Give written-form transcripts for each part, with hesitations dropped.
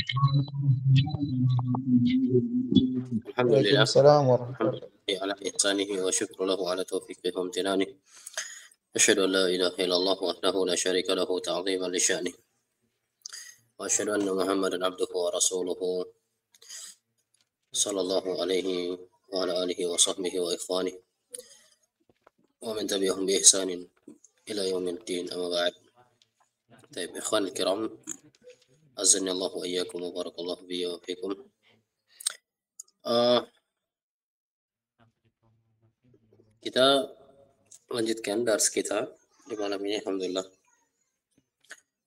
الحمد وعليكم لله السلام ورحمة الحمد الله. لله على إحسانه وشكر له على توفيقه وامتنانه. أشهد أن لا إله إلا الله وحده لا شريك له تعظيما لشأنه، وأشهد أن محمدا عبده ورسوله صلى الله عليه وعلى آله وصحبه وإخوانه ومن تبعهم بإحسان إلى يوم الدين. أما بعد. طيب إخوان الكرام، أعزني الله وإياكم وبارك الله بي وفيكم. Kita lanjutkan dars kita di malam ini, alhamdulillah,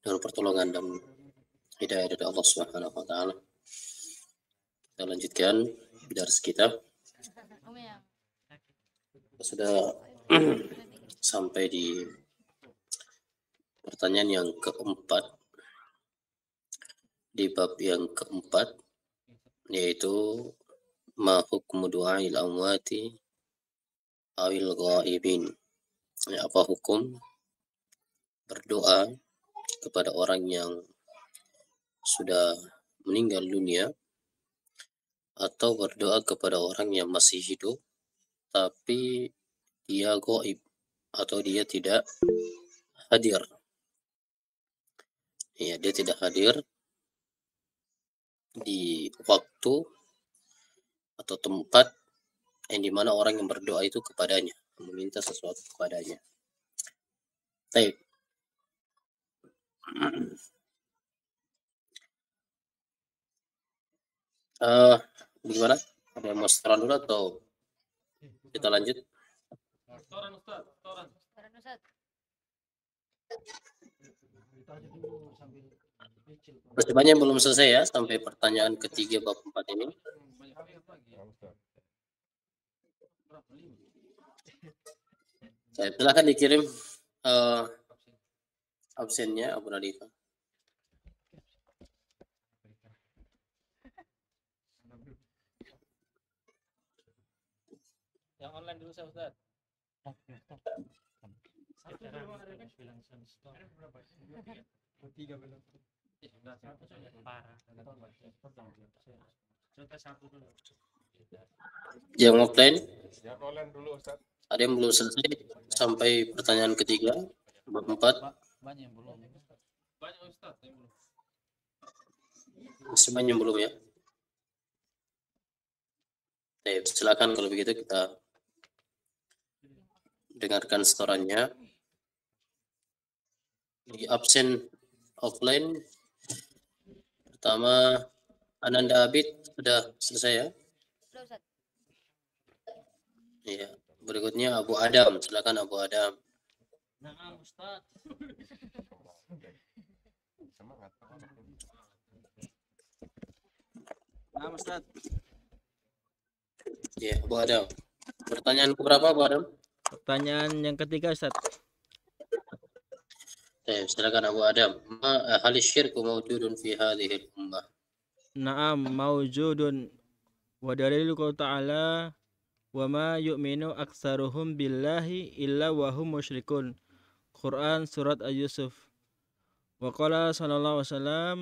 dengan pertolongan dan hidayah dari Allah Subhanahu wa taala. Kita lanjutkan dars kita. Kita sudah sampai di pertanyaan yang keempat, di bab yang keempat, yaitu ma hukmu du'ail amwati awil ghaibin. Apa hukum berdoa kepada orang yang sudah meninggal dunia atau berdoa kepada orang yang masih hidup tapi dia gaib atau dia tidak hadir. Ya, dia tidak hadir di waktu atau tempat yang dimana orang yang berdoa itu kepadanya, meminta sesuatu kepadanya. Baik. Bagaimana? Ada yang mau setoran dulu atau kita lanjut? Setoran Ustaz, setoran. Masih banyak yang belum selesai ya, sampai pertanyaan ketiga bab 4 ini. Silakan dikirim absennya Abu Nadifa. Yang online dulu saya Ustaz. Yang offline? Yang online dulu Ustaz. Ada yang belum selesai sampai pertanyaan ketiga bab 4? Banyak yang belum. Banyak Ustaz yang belum. Masih banyak yang belum ya? Baik, silakan kalau begitu kita dengarkan setorannya. Di absen offline pertama Ananda Abid sudah selesai ya? Sudah Ustaz. Iya. Berikutnya Abu Adam, silakan Abu Adam. Nah, Ustaz. Semangat. Nah, Ustaz. Iya, Abu Adam. Pertanyaan keberapa Abu Adam? Pertanyaan yang ketiga Ustaz. Silakan Abu Adam. Hal syirku mawjudun fi hadhihi al-ummah? Naam mawjudun wa dalilu ta'ala wa ma yu'minu aktsaruhum billahi illa wa hum musyrikun. Quran surat Al-Yusuf. Wa qala sallallahu alaihi wasallam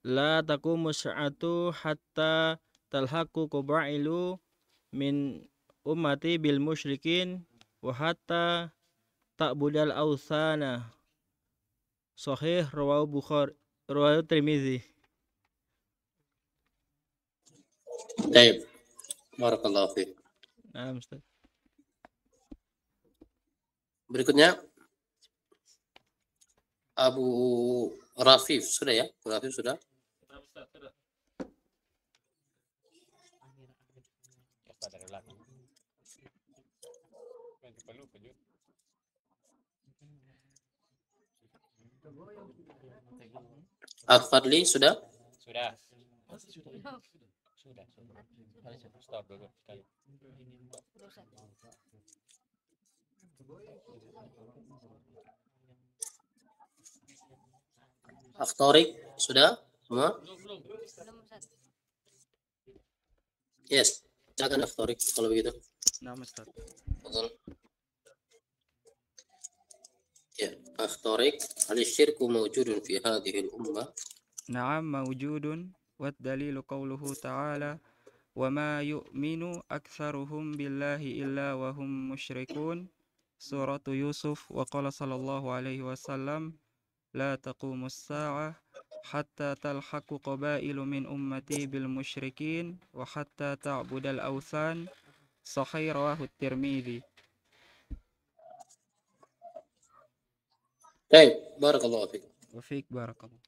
la taqumu sya'atu hatta talhaqu qabailu min ummati bil musyrikin wa hatta ta'budal awsana. Sahih rawahu Bukhari, rawahu Tirmizi. Baik. Barakallahu fiik. Nah, Ustaz. Berikutnya Abu Rafif sudah ya? Abu Rafif sudah? Al-Fadli sudah? Sudah. Stop dulu. Akhtarik sudah? Semua? Belum Ustaz. Yes. Silakan Akhtarik kalau begitu. Nah, Ustaz. Betul. Ya, Akhtarik, hal syirku mawjudun fi hadhihi al-ummah? نعم موجود والدليل قوله تعالى وما يؤمن أكثرهم بالله إلا وهم مشركون سورة يوسف. وقال صلى الله عليه وسلم لا تقوم الساعة حتى تلحق قبائل من أمتي بالمشركين وحتى تعبد الأوثان صحيح رواه الترمذي. طيب بارك الله فيك. وفيك بارك الله.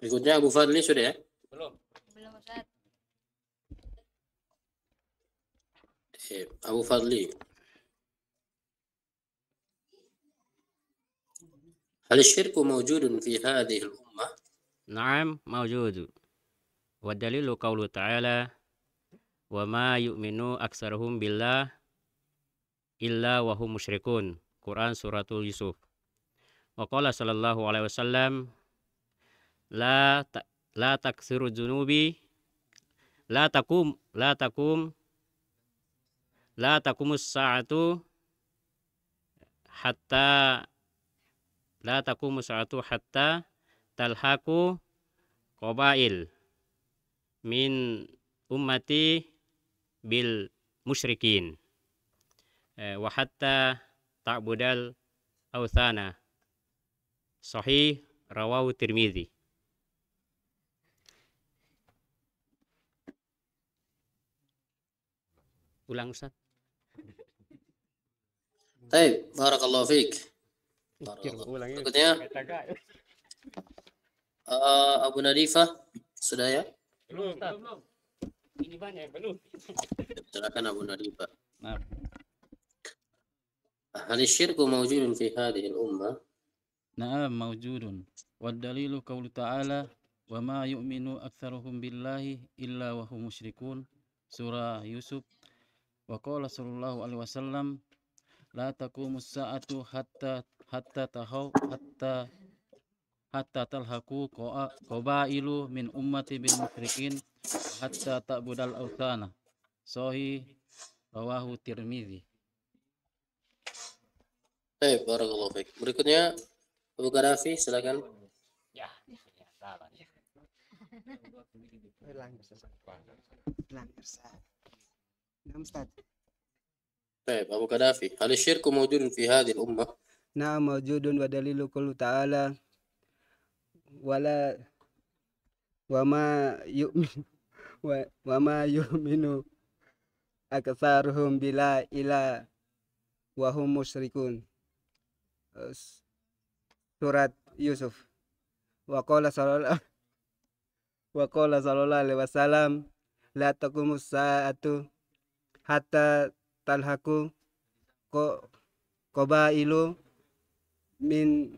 Berikutnya Abu Fadli sudah ya? Belum. Belum Ustaz. Abu Fadli. هل الشرك موجود في هذه الأمة؟ نعم موجود والدليل قوله تعالى وما يؤمن أكثرهم بالله إلا وهم مشركون Quran Surat Yusuf. وقال صلى الله عليه وسلم لا تكثر الذنوب لا تقوم الساعة حتى تلحق قبائل من أمتي بالمشركين وحتى تعبد الأوثان صحيح رواه الترمذي. Ulang Ustaz. Baik, barakallahu fiik. Berikutnya Abu Nadifah sudah ya? Belum. Ini banyak belum. Silakan Abu Nadifah. Nah, هل الشرك موجود في هذه الأمة؟ na'am mawjudun. Wad dalilu qaulu ta'ala wa ma yu'minu aktsaruhum billahi illa wa hum musyrikun. Surah Yusuf. Wa qala sallallahu alaihi wasallam la taqumus sa'atu hatta talhaqu qabailu min ummati bil musyrikin hatta ta'budal awthana. Sahih rawahu Tirmidzi. Baik, barakallahu fiik. Berikutnya Abu Qarafi, silakan. Ya, salah. Baik, Abu Qarafi. هل الشرك موجود في هذه الأمة؟ نعم موجود ودليل قوله تعالى وما يؤمن أكثرهم بالله إلا وهم مشركون. Surat Yusuf. Wa qala sallallahu alaihi wasallam la taqumus sa'atu hatta talhaqu qabailu min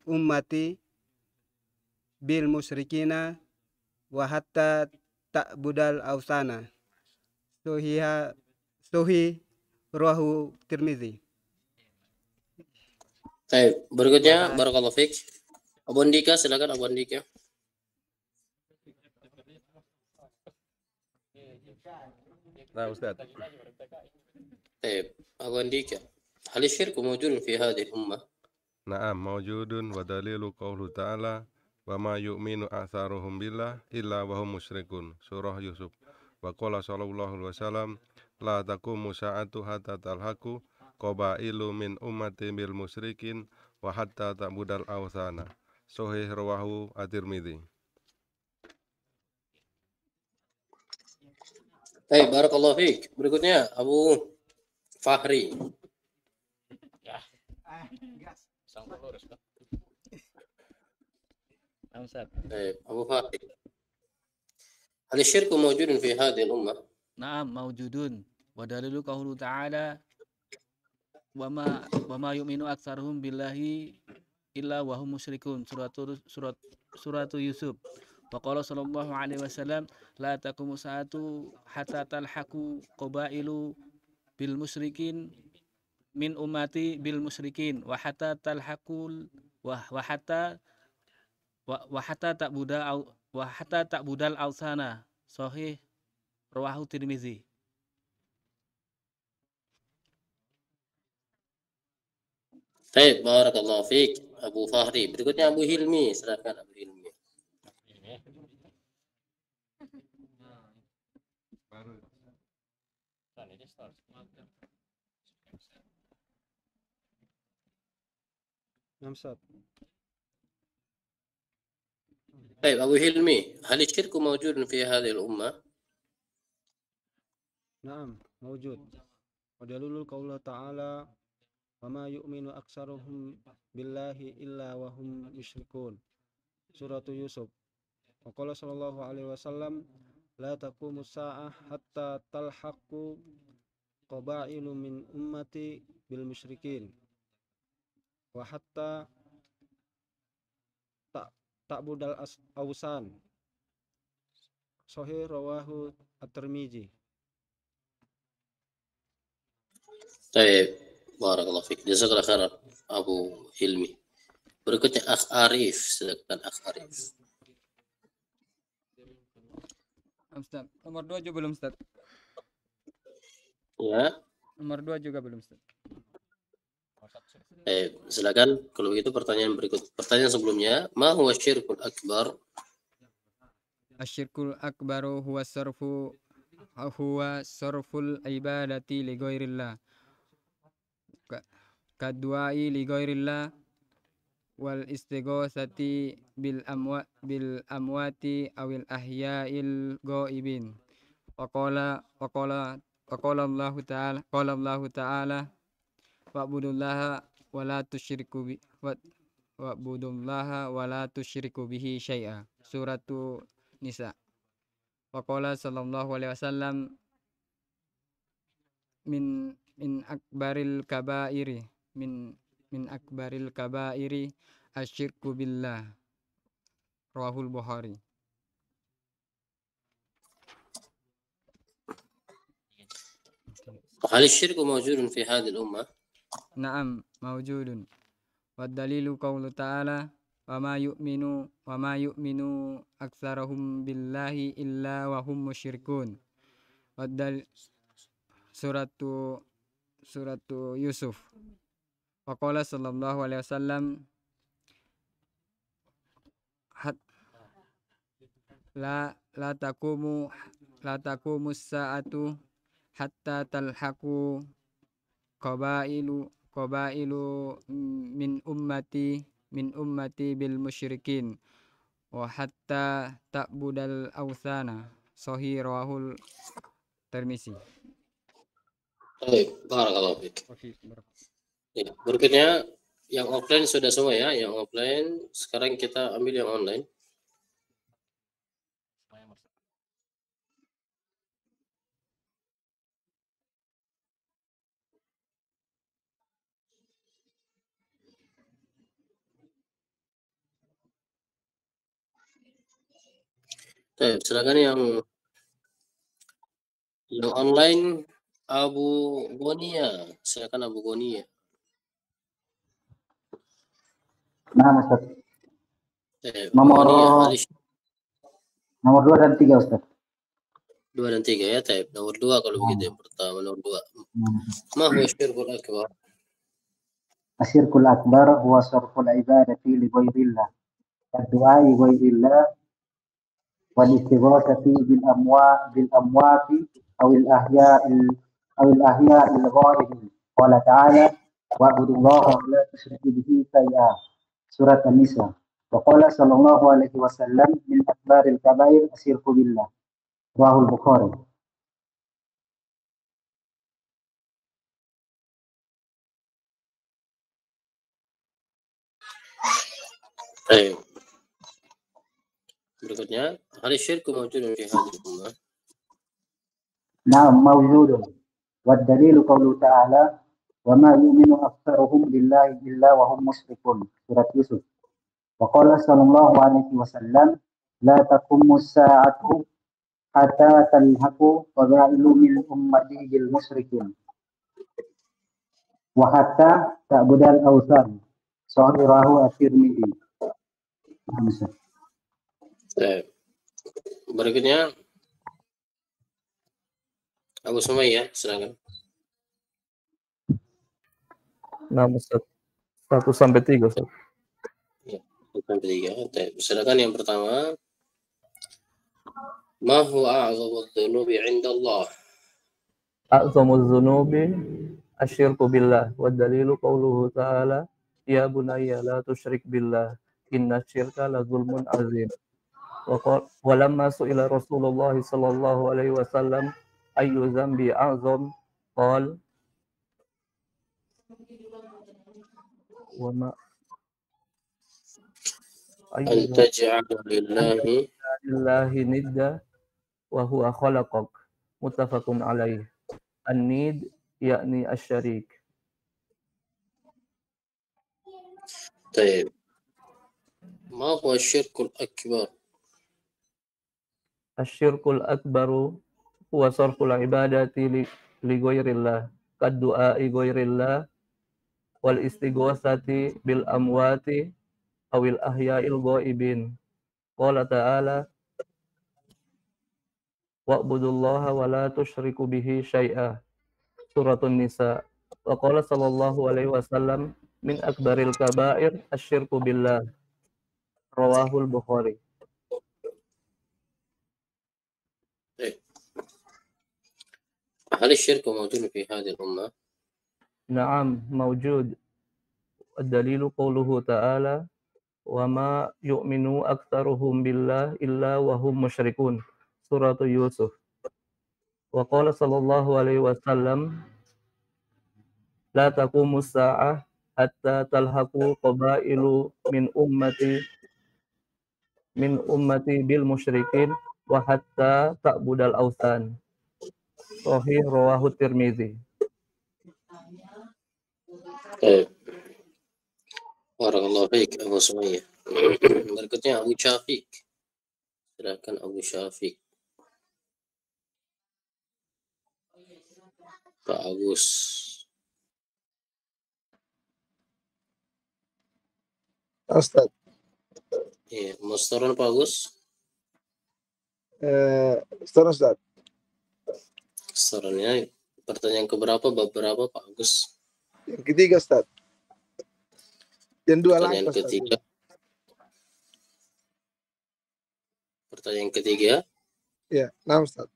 ummati bil musyrikina wa hatta ta'budal awsana. Sahih rawahu Tirmidzi. Baik, berikutnya barakallahu fiik. Abu Andika, silakan Abu Andika. Nah, Ustaz. Baik, Abu Andika. هل الشرك موجود في هذه الأمة؟ نعم موجود ودليل قوله تعالى وما يؤمن أكثرهم بالله إلا وهم مشركون Surah Yusuf. وقال صلى الله عليه وسلم لا تقوم الساعة حتى تلحق قبائل من أمتي بالمشركين وحتى تعبد الأوثان Sahih rawahu at-Tirmidzi. Baik, barakallahu fiik. Berikutnya Abu Fahri. Ya. Sangka lurus kan. Ustaz. Baik, Abu Fahri. هل الشرك موجود في هذه الأمة؟ Na'am mawjudun. Wa dalilu qaulu ta'ala wa ma yu'minu aktsaruhum billahi illa wa hum musyrikun. Surat Yusuf. Wa qala sallallahu alaihi wasallam la taqumu sa'atu hatta talhaqu qabailu bil musyrikin min ummati bil musyrikin wa hatta talhaqul wa hatta ta'budal awsana. Sahih rawahu Tirmidzi. Baik, barakallahu fiik Abu Fahri. Berikutnya Abu Hilmi, silakan Abu Hilmi. نعم أستاذ. طيب أبو هلمي، هل الشرك موجود في هذه الأمة؟ نعم موجود. ودليل قوله تعالى وما يؤمن أكثرهم بالله إلا وهم مشركون سورة يوسف. وقال صلى الله عليه وسلم لا تقوم الساعة حتى تلحق قبائل من أمتي بالمشركين وحتى تعبد الأوثان. صحيح رواه الترمذي. طيب barakallahu fiik. Jazakallahu khairan Abu Hilmi. Berikutnya Akh Arif, silakan Akh Arif. Ustaz, nomor 2 juga belum Ustaz. Ya, Nomor 2 juga belum Ustaz. silakan. Kalau begitu pertanyaan berikut. Pertanyaan sebelumnya, ma huwa syirkul akbar? Asyirkul akbaru huwa sarful ibadati li ghairillah. Kaduai li ghairillah wal istighosati bil amwati awil ahya'il ghaibin. Waqala Allah ta'ala wa'budullaha wa la tusyriku bihi syai'a. Suratu Nisa. Waqala sallallahu alaihi wasallam min akbaril kabairi min akbaril kabairi asyirku billah. Rawahul Bukhari. هل الشرك موجود في هذه الأمة؟ Naam mawjudun. Wa dalilu qaulu ta'ala wa ma yu'minu aktsarahum billahi illa wa hum musyrikun. Wa suratu Yusuf. Wa qala sallallahu alaihi wasallam la taqumu sa'atu hatta talhaqu qabailu min ummati bil musyrikin wa hatta ta'budal awthana. Sahih rawahul Tirmizi. Baik, barakallahu fiik. Ya, berikutnya yang offline sudah semua ya, yang offline. Sekarang kita ambil yang online. Baik, silakan yang online Abu Gonia, silakan Abu Gonia. Nah, Ustaz. Nomor Nomor 2 dan 3, Ustaz. 2 dan 3 ya, Taib. Nomor 2 kalau begitu yang pertama, nomor 2. Ma huwa syirkul akbar? Asyirkul akbar huwa sarful ibadati li ghairillah. Ad-du'a li ghairillah wal istighosati bil amwati awil ahya'il ghaibin. Qala ta'ala wa'budullaha wa la tusyriku bihi syai'a. Surat An-Nisa. Wa qala sallallahu alaihi wasallam min akbaril kabair asyirku billah. Rawahul Bukhari. Baik. Berikutnya, hal syirku mawjudun fi hadhihi ummah? Na'am mawjudun. Wa dalilu qawlu ta'ala wa ma yu'minu aktsaruhum billahi illa wa hum musyrikun. Surat Yusuf. Wa qala sallallahu alaihi wasallam la taqumu as-sa'atu hatta talhaqu qabailu min ummati bil musyrikin. Wa hatta ta'budal awthan. Sahirahu at-Tirmidzi. Berikutnya Abu Sumayyah, silakan. Nah, Ustaz. 1 sampai 3, Ustaz. Ya, 1 sampai 3. Silakan yang pertama. Ma huwa a'dhamu dzunubi 'inda Allah? A'zamuz dzunubi asyirku billah wa dalilu qauluhu ta'ala ya bunayya la tusyrik billah innasyirka la zulmun azim. Wa lamma su'ila Rasulullah sallallahu alaihi wasallam ayyu dzambi a'zam qala wa ma An ayyu taj'ala lillahi nidda wa huwa khalaqak muttafaqun alaih. An-nid yakni asy-syarik. طيب ما هو الشرك الأكبر؟ Asyirkul akbaru huwa sarful ibadati li ghairillah kad du'ai ghairillah wal istighosati bil amwati awil ahya'il ghaibin. Qala ta'ala wa'budullaha wa la tusyriku bihi syai'a. Suratun Nisa. Wa qala sallallahu alaihi wasallam min akbaril kaba'ir asyirku billah. Rawahul Bukhari. هل الشرك موجود في هذه الأمة؟ Naam, mawjud. Ad-dalilu qawluhu ta'ala wa ma yu'minu aktsaruhum billah illa wa hum musyrikun. Surat Yusuf. Wa qala sallallahu alaihi wasallam la taqumus sa'ah hatta talhaqu qabailu min ummati bil musyrikin wa hatta ta'budal awthan. Sahih rawahu Tirmizi. Barakallahu fiik Abu Sumayyah. Berikutnya Abu Syafiq. Silakan Abu Syafiq. Pak Agus. Ustaz. Iya, Mustaron Pak Agus. Ustaz. Sarannya pertanyaan keberapa, bab berapa Pak Agus? Yang ketiga, Ustaz. Yang dua lagi. Pertanyaan ketiga. Pertanyaan ketiga. Ya, nah Ustaz.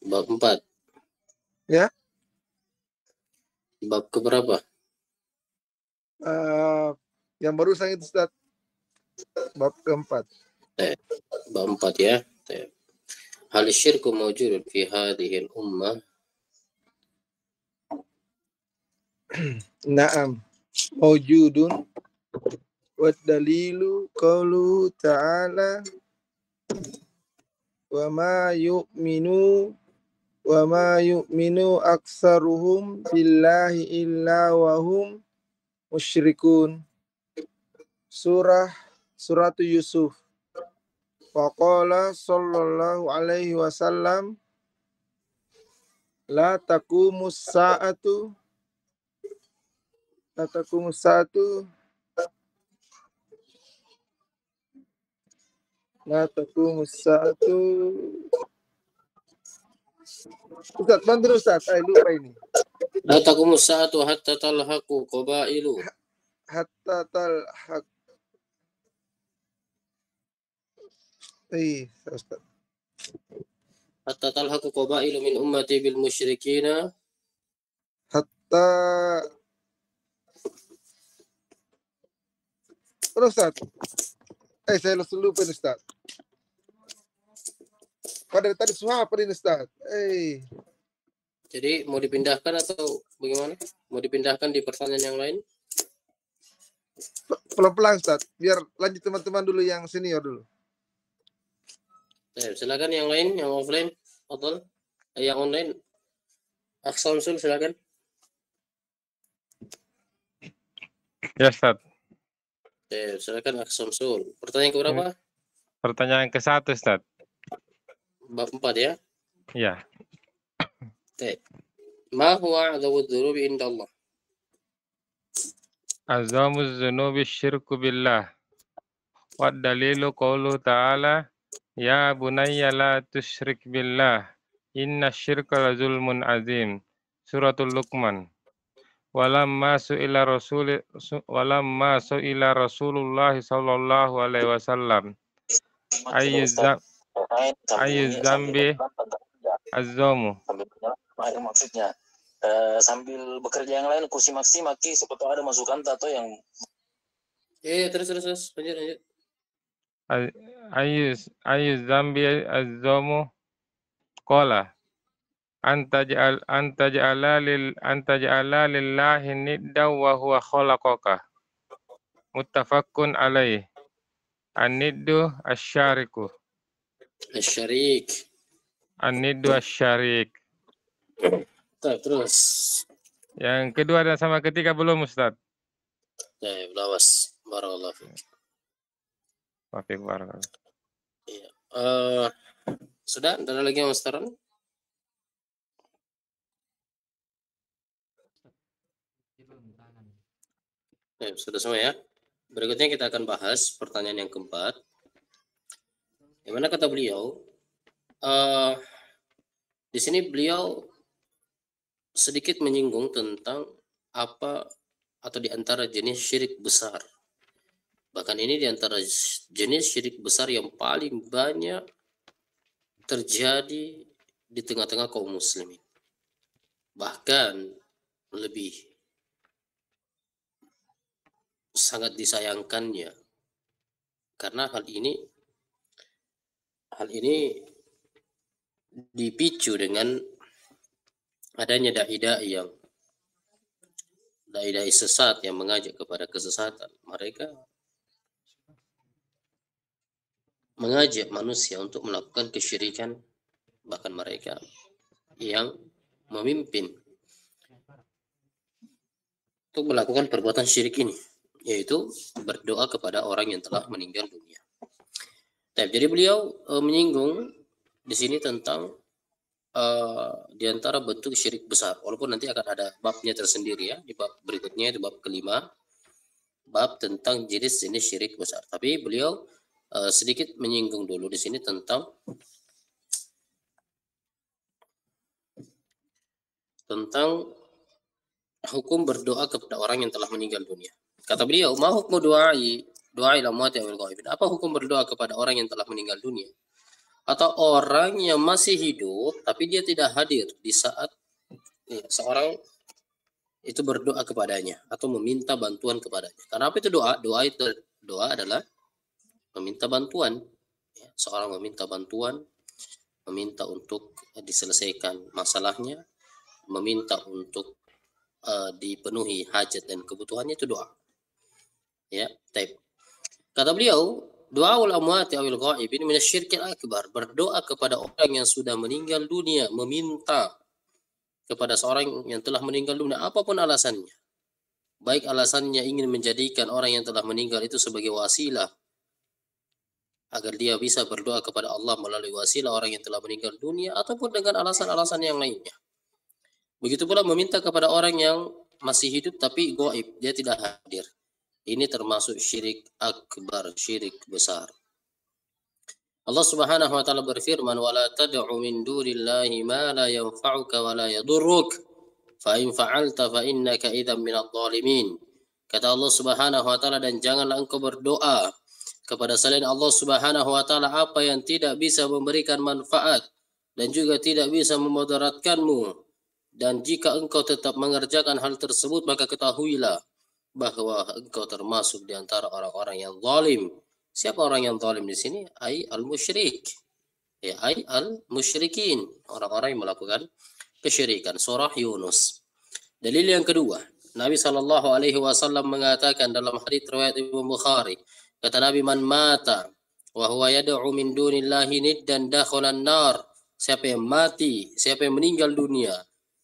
Bab 4. Ya. Bab keberapa? Yang barusan itu Ustaz. Bab keempat. Bab 4 ya. Hal syirku mawjudun fi hadhihi al-ummah? Naam. Mawjudun wa dalilu qauluhu ta'ala wa ma yu'minu aktsaruhum billahi illa wa hum musyrikun. Surat Yusuf. Wa qala sallallahu alaihi wasallam la taqumus sa'atu Ustaz, bantu Ustaz. Lupa ini. La taqumus sa'atu hatta talhaqu qabailu. Hatta talhaq. Ustaz. Hatta talhaqu qabailu min ummati bil musyrikina. Hatta Ustaz. Saya lupa ini Ustaz. Pada tadi suara apa ini Ustaz? Jadi mau dipindahkan atau bagaimana? Mau dipindahkan di pertanyaan yang lain? Pelan-pelan Ustaz. Biar lanjut teman-teman dulu yang senior dulu. Silakan yang lain, yang offline, atau yang online. Aksamsul silakan. Ya Ustaz. Silakan Aksamsul. Pertanyaan ke berapa? Pertanyaan ke-1 Ustaz. Bab 4 ya? Iya. Ma huwa a'dhamu dzunubi inda Allah? Azamuz dzunubi syirku billah. Wa dalilu qauluhu ta'ala ya bunayya la tusyrik billah inna syirka la zulmun azim. Suratul Luqman. walamma su'ila Rasulullah sallallahu alaihi wasallam ayyiz zambi azzamu. Maksudnya sambil bekerja yang lain maki seperti ada masukan atau yang terus lanjut. Ayyiz zambi azzamu qala anta ja'ala lillahi nidda wa huwa khalaqaka muttafaqun alaih. An-niddu asy-syariku. An-niddu asy-syarik. Terus. Yang kedua dan sama ketiga belum, Ustaz? Lawas. Barakallahu fiik. Wafik barakallahu. Iya. Sudah? Ada lagi yang Ustaz? Sudah semua ya. Berikutnya kita akan bahas pertanyaan yang keempat. Yang mana kata beliau, di sini beliau sedikit menyinggung tentang apa atau di antara jenis syirik besar. Bahkan ini di antara jenis syirik besar yang paling banyak terjadi di tengah-tengah kaum muslimin. Bahkan lebih sangat disayangkannya karena hal ini dipicu dengan adanya dai-dai sesat yang mengajak kepada kesesatan. Mereka mengajak manusia untuk melakukan kesyirikan, bahkan mereka yang memimpin untuk melakukan perbuatan syirik ini, yaitu berdoa kepada orang yang telah meninggal dunia. Jadi beliau menyinggung di sini tentang di antara bentuk syirik besar, walaupun nanti akan ada babnya tersendiri ya, di bab berikutnya itu bab kelima, bab tentang jenis-jenis syirik besar. Tapi beliau sedikit menyinggung dulu di sini tentang hukum berdoa kepada orang yang telah meninggal dunia. Kata beliau, ma hukmu du'ai lamwati awil ghaibin. Apa hukum berdoa kepada orang yang telah meninggal dunia? Atau orang yang masih hidup tapi dia tidak hadir di saat seorang itu berdoa kepadanya atau meminta bantuan kepadanya. Karena apa itu doa? Doa adalah meminta bantuan. Seorang meminta bantuan, meminta untuk diselesaikan masalahnya, meminta untuk dipenuhi hajat dan kebutuhannya, itu doa. Ya, taib. Kata beliau, doaul amwati awil ghaibin minasyirkil akbar. Berdoa kepada orang yang sudah meninggal dunia, meminta kepada seorang yang telah meninggal dunia, apapun alasannya. Baik alasannya ingin menjadikan orang yang telah meninggal itu sebagai wasilah agar dia bisa berdoa kepada Allah melalui wasilah orang yang telah meninggal dunia, ataupun dengan alasan-alasan yang lainnya. Begitu pula meminta kepada orang yang masih hidup tapi gaib, dia tidak hadir. Ini termasuk syirik akbar, syirik besar. Allah Subhanahu wa taala berfirman, "Wa la tad'u min dunillahi ma la yanfa'uka wa la yadurruk, fa in fa'alta fa innaka idzan minadh dhalimin." Kata Allah Subhanahu wa taala, dan janganlah engkau berdoa kepada selain Allah Subhanahu wa taala apa yang tidak bisa memberikan manfaat dan juga tidak bisa memudaratkanmu. Dan jika engkau tetap mengerjakan hal tersebut, maka ketahuilah bahwa engkau termasuk di antara orang-orang yang zalim. Siapa orang yang zalim di sini? Ai al-musyrik. Ya, ai al-musyrikin, orang-orang yang melakukan kesyirikan. Surah Yunus. Dalil yang kedua, Nabi sallallahu alaihi wasallam mengatakan dalam hadits riwayat Imam Bukhari, kata Nabi, man mata wa huwa yad'u min dunillahi niddan dakhalan nar. Siapa yang mati, siapa yang meninggal dunia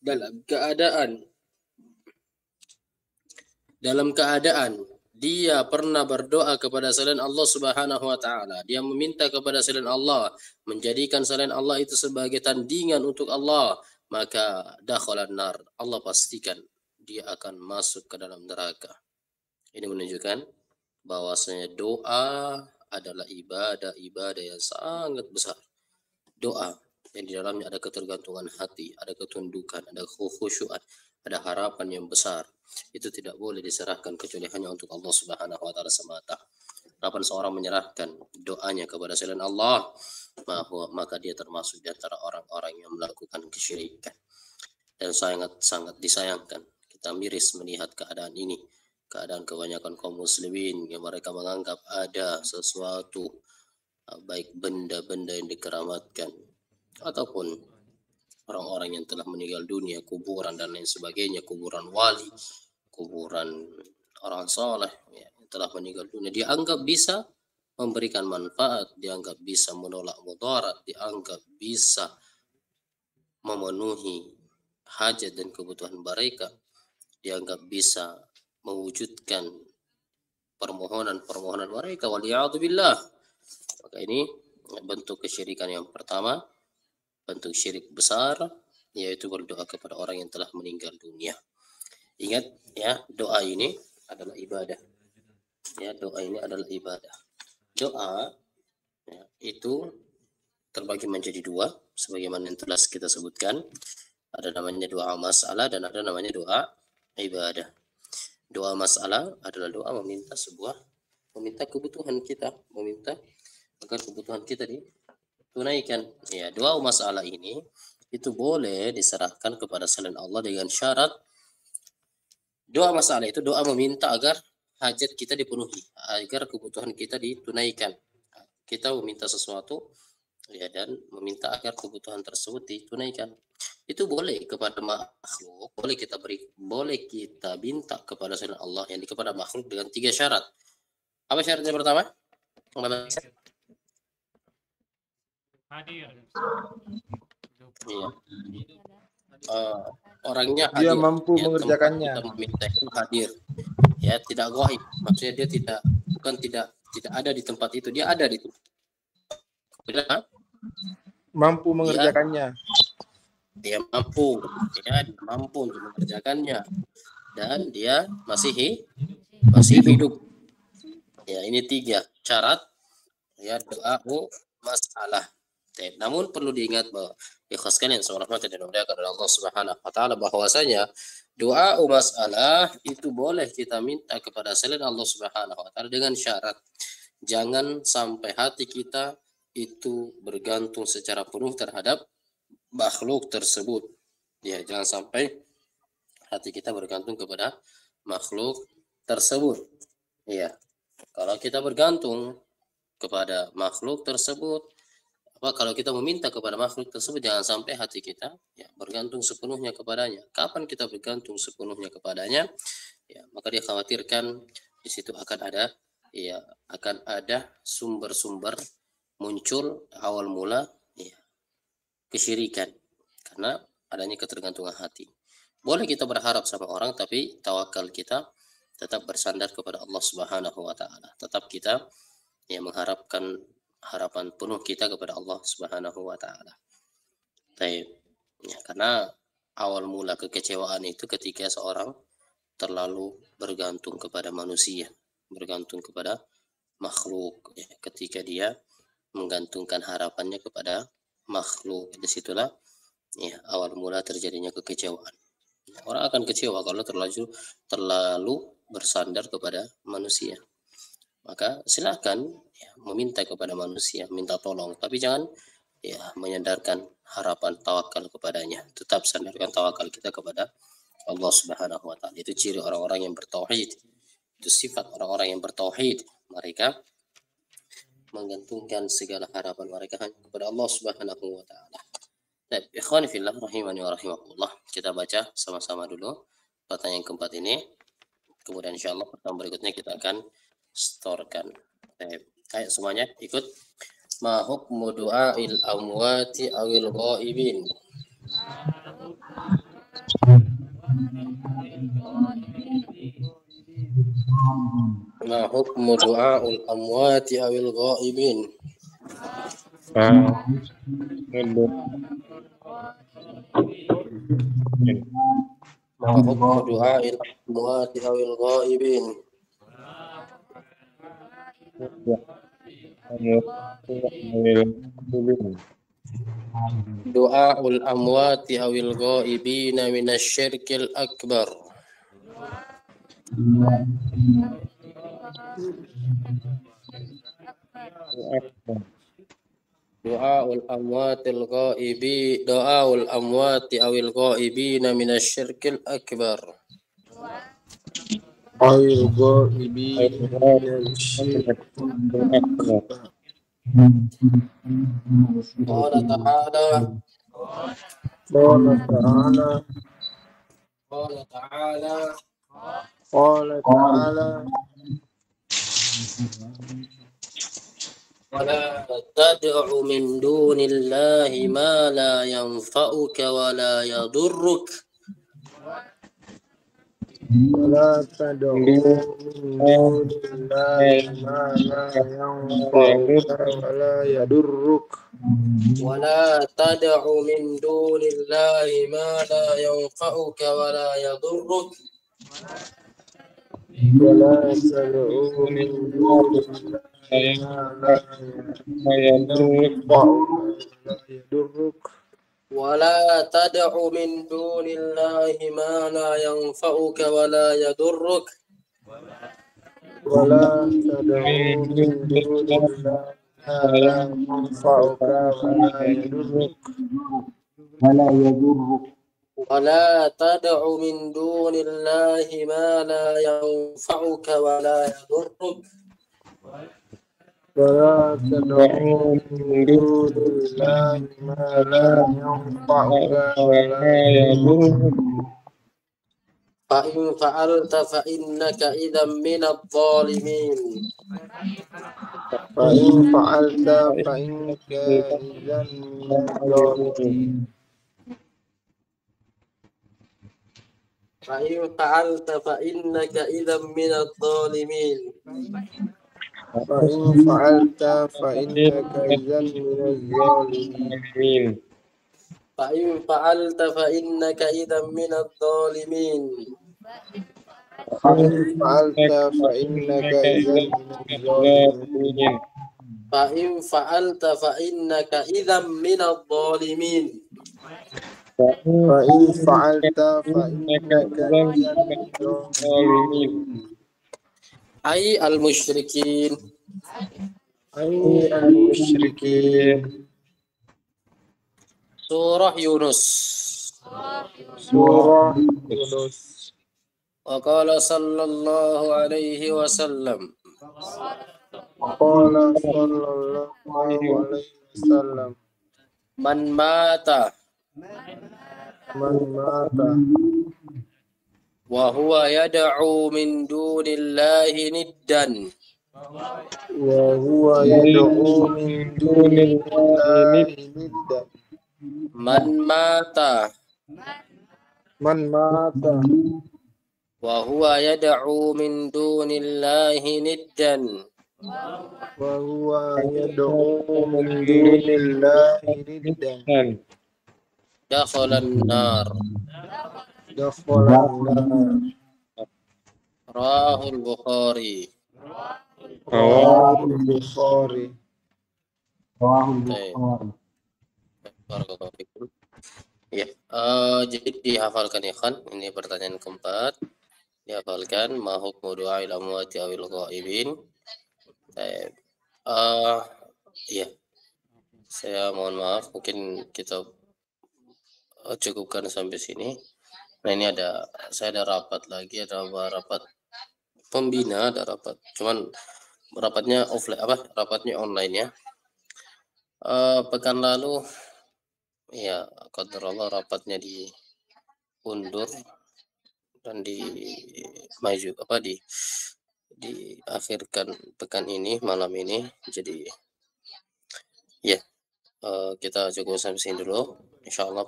dalam keadaan dia pernah berdoa kepada selain Allah Subhanahu wa taala, dia meminta kepada selain Allah, menjadikan selain Allah itu sebagai tandingan untuk Allah, maka dakhalan nar, Allah pastikan dia akan masuk ke dalam neraka. Ini menunjukkan bahwasanya doa adalah ibadah yang sangat besar. Doa yang di dalamnya ada ketergantungan hati, ada ketundukan, ada kekhusyuan, ada harapan yang besar. itu tidak boleh diserahkan kecuali hanya untuk Allah Subhanahu wa taala semata. Kapan seorang menyerahkan doanya kepada selain Allah, maka dia termasuk di antara orang-orang yang melakukan kesyirikan. Dan sangat disayangkan kita miris melihat keadaan ini, keadaan kebanyakan kaum muslimin yang mereka menganggap ada sesuatu, baik benda-benda yang dikeramatkan ataupun orang-orang yang telah meninggal dunia, kuburan dan lain sebagainya, kuburan wali, kuburan orang soleh ya, yang telah meninggal dunia, dianggap bisa memberikan manfaat, dianggap bisa menolak mudarat, dianggap bisa memenuhi hajat dan kebutuhan mereka, dianggap bisa mewujudkan permohonan-permohonan mereka. Waliyadzubillah. Maka ini bentuk kesyirikan yang pertama, bentuk syirik besar, yaitu berdoa kepada orang yang telah meninggal dunia. Ingat ya, doa ini adalah ibadah. Ya, doa ini adalah ibadah. Doa ya, itu terbagi menjadi dua, sebagaimana yang telah kita sebutkan. Ada namanya doa masalah dan ada namanya doa ibadah. Doa masalah adalah doa meminta kebutuhan kita, meminta agar kebutuhan kita ditunaikan. Ya, doa masalah ini itu boleh diserahkan kepada selain Allah dengan syarat. Doa masalah itu doa meminta agar hajat kita dipenuhi, agar kebutuhan kita ditunaikan. Kita meminta sesuatu ya, dan meminta agar kebutuhan tersebut ditunaikan. Itu boleh kepada makhluk, boleh kita minta kepada selain Allah, yang kepada makhluk dengan 3 syarat. Apa syaratnya pertama? Hadir. Iya. Orangnya Dia hadir, mampu ya, mengerjakannya. Kita meminta itu hadir, ya, tidak gaib. Maksudnya dia tidak ada di tempat itu, dia ada di tempat. Mampu mengerjakannya. Dia mampu untuk mengerjakannya, dan dia masih hidup. Ya, ini 3 syarat ya doa masalah. Namun perlu diingat bahwa ikhlaskan yang seorang rahmat dan dimuliakan oleh Allah Subhanahu wa taala, bahwasanya doa masalah itu boleh kita minta kepada selain Allah Subhanahu wa taala dengan syarat jangan sampai hati kita itu bergantung secara penuh terhadap makhluk tersebut. Ya, jangan sampai hati kita bergantung kepada makhluk tersebut. Ya. Kalau kita bergantung kepada makhluk tersebut, kalau kita meminta kepada makhluk tersebut, jangan sampai hati kita ya bergantung sepenuhnya kepadanya. Kapan kita bergantung sepenuhnya kepadanya, ya, maka dia khawatirkan di situ akan ada sumber-sumber muncul awal mula ya, kesyirikan karena adanya ketergantungan hati. Boleh kita berharap sama orang, tapi tawakal kita tetap bersandar kepada Allah Subhanahu wa taala. Tetap kita ya mengharapkan harapan penuh kita kepada Allah Subhanahu wa taala. Baik. Ya, karena awal mula kekecewaan itu ketika seorang terlalu bergantung kepada manusia, bergantung kepada makhluk. Ya, ketika dia menggantungkan harapannya kepada makhluk, disitulah ya awal mula terjadinya kekecewaan. Orang akan kecewa kalau terlalu bersandar kepada manusia. Maka silakan ya, meminta kepada manusia, minta tolong, tapi jangan ya menyandarkan harapan tawakal kepadanya. Tetap sandarkan tawakal kita kepada Allah Subhanahu wa taala. Itu ciri orang-orang yang bertauhid. Itu sifat orang-orang yang bertauhid. Mereka menggantungkan segala harapan mereka hanya kepada Allah Subhanahu wa taala. Baik, ikhwani fillah rahimani wa rahimakumullah. Kita baca sama-sama dulu pertanyaan yang keempat ini. Kemudian insyaallah pertanyaan berikutnya kita akan setorkan. Ayo semuanya ikut. Ma hukmu du'ail amwati awil ghaibin? Ma hukmu du'ail amwati awil ghaibin? Ma hukmu du'ail amwati awil ghaibin? Du'aul amwati awil ghaibina minasyirkil akbar. Du'aul amwatil ghaibi du'aul amwati awil ghaibina minasyirkil akbar. Awil ghaibina minasyirkil akbar. Qala ta'ala Qala ta'ala Qala ta'ala Qala ta'ala ولا تدع من دون الله ما لا ينفعك ولا يضرك ولا تدع من دون الله ما لا ينفعك ولا يضرك ولا تدع من دون الله ما لا ينفعك ولا يضرك ولا تدع من دون الله ما لا ينفعك ولا يضرك ولا تدع من دون الله ما لا ينفعك ولا يضرك ولا تدع من دون الله ما لا ينفعك ولا يضرك ولا يضرك ولا تدع من دون الله ما لا ينفعك ولا يضرك ولا تدع من دون الله ما لا ينفعك ولا يضرك فإن فعلت فإنك إذا من الظالمين فإن فعلت فإنك إذا من الظالمين فإن فعلت فإنك إذا من الظالمين فإن فعلت فإنك إذا من الظالمين فإن فعلت فإنك إذا من الظالمين فإن فعلت فإنك إذا من الظالمين فإن فعلت فإنك إذا من الظالمين فإن فعلت فإنك إذا من الظالمين أي المشركين أي المشركين سورة يونس سورة يونس وقال صلى الله عليه وسلم وقال صلى الله عليه وسلم من مات وهو يدعو من دون الله ندا وهو يدعو من دون الله ندا من مات وهو يدعو من دون الله ندا وهو يدعو من دون الله ندا دخل النار دخل النار رواه البخاري رواه البخاري Barakallahu fikum. Ya, jadi dihafalkan ya kan? Ini pertanyaan keempat. Dihafalkan ma hukmu du'ail amwati awil ghaibin. Ya. Saya mohon maaf, mungkin kita cukupkan sampai sini. Nah, ini saya ada rapat lagi, ada rapat pembina, ada rapat. Cuman rapatnya offline rapatnya online ya. Pekan lalu ya qadarullah rapatnya diundur dan diakhirkan pekan ini malam ini. Jadi ya kita cukup sampai sini dulu. Insyaallah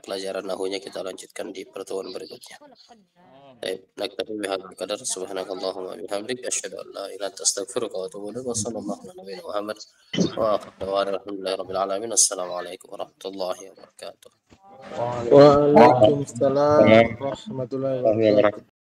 pelajaran nahunya kita lanjutkan di pertemuan berikutnya. Baik, naktafi bihadzal qadar. Subhanakallahumma wa bihamdik asyhadu an la ilaha illa anta astaghfiruka wa atubu ilaik. Wa sallallahu ala nabiyyina Muhammad wa alhamdulillahi rabbil alamin. Assalamualaikum warahmatullahi wabarakatuh. Waalaikumsalam warahmatullahi wabarakatuh.